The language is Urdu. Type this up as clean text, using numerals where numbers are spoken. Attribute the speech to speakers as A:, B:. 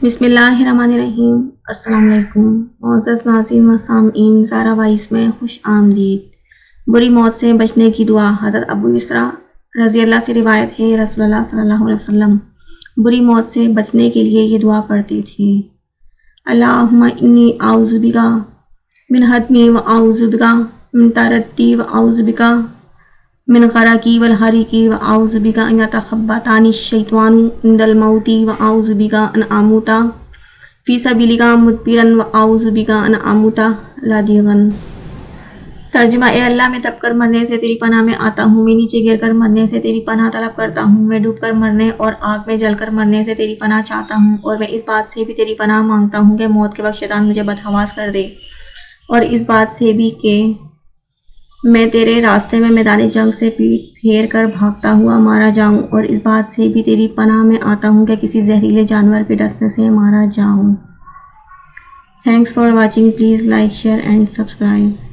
A: بسم اللہ الرحمن الرحیم۔ السلام علیکم معزز ناظرین و سامعین، زارا وائس میں خوش آمدید۔ بری موت سے بچنے کی دعا۔ حضرت ابو اسرا رضی اللہ سے روایت ہے، رسول اللہ صلی اللہ علیہ وسلم بری موت سے بچنے کے لیے یہ دعا پڑھتے تھے: اللہم انی اعوذ بک من حتمی و اعوذ بک من تردی و اعوذ بک من غرقی والحریقی و اعوذ بک ان یتخبطنی الشیطان عند الموت و اعوذ بک ان اموت فی سبیلک مدبرا و اعوذ بک ان اموت لادغا۔ ترجمہ: اے اللہ، میں دب کر مرنے سے تیری پناہ میں آتا ہوں، میں نیچے گر کر مرنے سے تیری پناہ طلب کرتا ہوں، میں ڈوب کر مرنے اور آگ میں جل کر مرنے سے تیری پناہ چاہتا ہوں، اور میں اس بات سے بھی تیری پناہ مانگتا ہوں کہ موت کے وقت شیطان مجھے بدحواس کر دے، اور اس بات سے بھی کہ میں تیرے راستے میں میدان جنگ سے پیٹ پھیر کر بھاگتا ہوا مارا جاؤں، اور اس بات سے بھی تیری پناہ میں آتا ہوں کہ کسی زہریلے جانور کے ڈسنے سے مارا جاؤں۔ Thanks for watching, please like, share and subscribe.